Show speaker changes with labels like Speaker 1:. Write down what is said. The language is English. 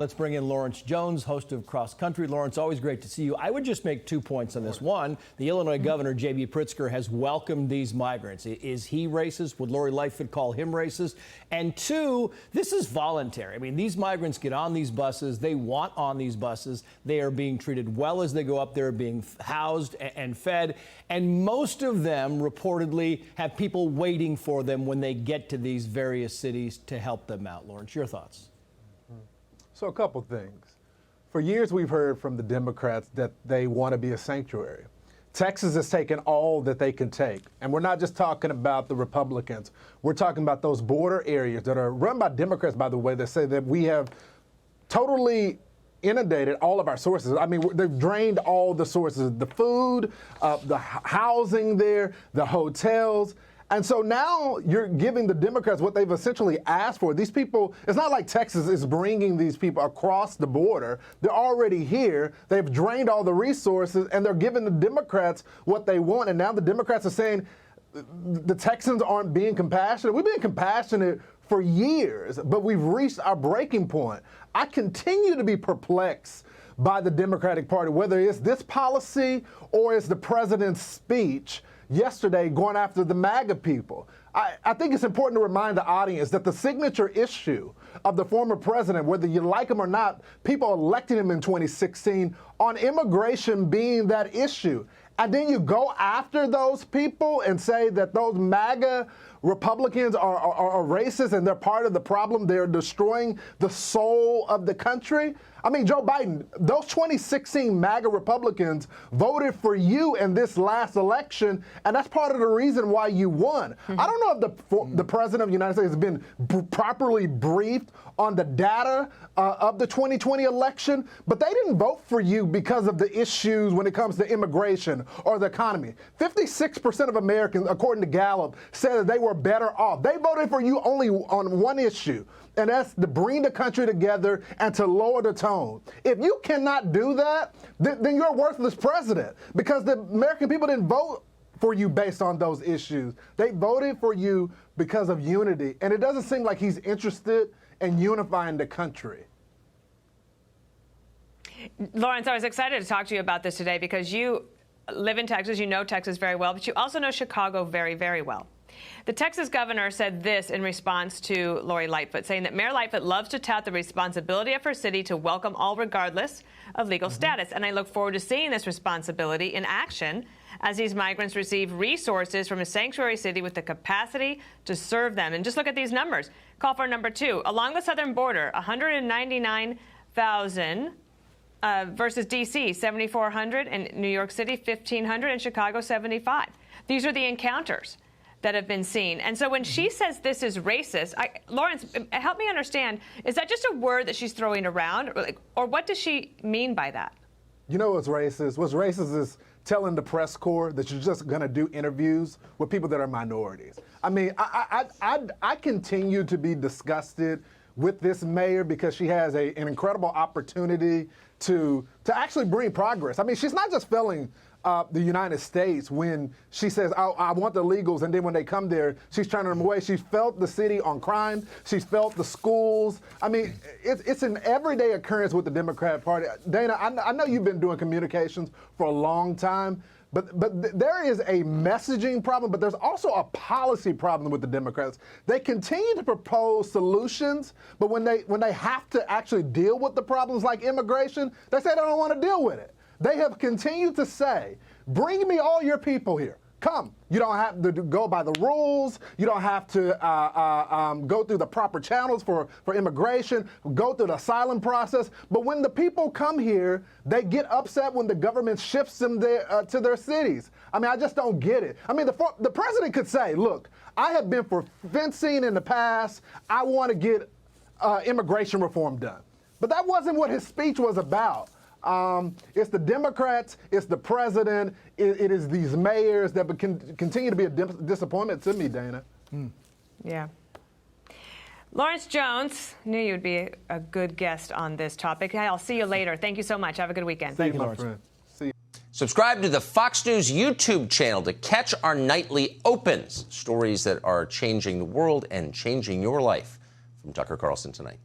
Speaker 1: Let's bring in Lawrence Jones, host of Cross Country. Lawrence, always great to see you. I would just make 2 points on this. One, the Illinois governor, J.B. Pritzker, has welcomed these migrants. Is he racist? Would Lori Lightfoot call him racist? And two, this is voluntary. I mean, these migrants get on these buses. They want on these buses. They are being treated well as they go up there, being housed and fed. And most of them reportedly have people waiting for them when they get to these various cities to help them out. Lawrence, your thoughts?
Speaker 2: So a couple things. For years, we've heard from the Democrats that they want to be a sanctuary. Texas has taken all that they can take. And we're not just talking about the Republicans. We're talking about those border areas that are run by Democrats, by the way, that say that we have totally inundated all of our sources. I mean, they've drained all the sources, the food, the housing there, the hotels. And so now you're giving the Democrats what they've essentially asked for. These people, it's not like Texas is bringing these people across the border. They're already here. They've drained all the resources, and they're giving the Democrats what they want. And now the Democrats are saying the Texans aren't being compassionate. We've been compassionate for years, but we've reached our breaking point. I continue to be perplexed by the Democratic Party, whether it's this policy or it's the president's speech yesterday going after the MAGA people. I think it's important to remind the audience that the signature issue of the former president, whether you like him or not, people elected him in 2016 on immigration being that issue. And then you go after those people and say that those MAGA Republicans are racist and they're part of the problem. They're destroying the soul of the country. I mean, Joe Biden, those 2016 MAGA Republicans voted for you in this last election, and that's part of the reason why you won. I don't know if the president of the United States has been properly briefed on the data of the 2020 election, but they didn't vote for you because of the issues when it comes to immigration or the economy. 56% of Americans, according to Gallup, said that they were better off. They voted for you only on one issue, and that's to bring the country together and to lower the tone. If you cannot do that, then you're a worthless president, because the American people didn't vote for you based on those issues. They voted for you because of unity, and it doesn't seem like he's interested in unifying the country.
Speaker 3: Lawrence, I was excited to talk to you about this today because you live in Texas, you know Texas very well, but you also know Chicago very, very well. The Texas governor said this in response to Lori Lightfoot, saying that Mayor Lightfoot loves to tout the responsibility of her city to welcome all regardless of legal status. And I look forward to seeing this responsibility in action as these migrants receive resources from a sanctuary city with the capacity to serve them. And just look at these numbers. Call for number 2. Along the southern border, 199,000 versus D.C., 7,400, and New York City, 1,500, and Chicago, 75. These are the encounters that have been seen. And so when she says this is racist, Lawrence, help me understand, is that just a word that she's throwing around, or what does she mean by that?
Speaker 2: You know what's racist? What's racist is telling the press corps that you're just going to do interviews with people that are minorities. I mean, I continue to be disgusted with this mayor because she has an incredible opportunity to actually bring progress. I mean, she's not just failing the United States when she says, I want the illegals, and then when they come there, she's turning them away. She's felt the city on crime. She's felt the schools. I mean, it's an everyday occurrence with the Democratic Party. Dana, I know you've been doing communications for a long time, but there is a messaging problem, but there's also a policy problem with the Democrats. They continue to propose solutions, but when they have to actually deal with the problems like immigration, they say they don't want to deal with it. They have continued to say, bring me all your people here. Come. You don't have to go by the rules. You don't have to go through the proper channels for immigration, go through the asylum process. But when the people come here, they get upset when the government shifts them there, to their cities. I mean, I just don't get it. I mean, the president could say, look, I have been for fencing in the past. I want to get immigration reform done. But that wasn't what his speech was about. It's the Democrats, it's the president, it is these mayors that continue to be a disappointment to me, Dana.
Speaker 3: Yeah. Lawrence Jones, knew you'd be a good guest on this topic. I'll see you later. Thank you so much. Have a good weekend.
Speaker 1: Thank you,
Speaker 2: my
Speaker 1: Lawrence.
Speaker 2: friend. See you.
Speaker 4: Subscribe to the Fox News YouTube channel to catch our nightly opens, stories that are changing the world and changing your life. From Tucker Carlson tonight.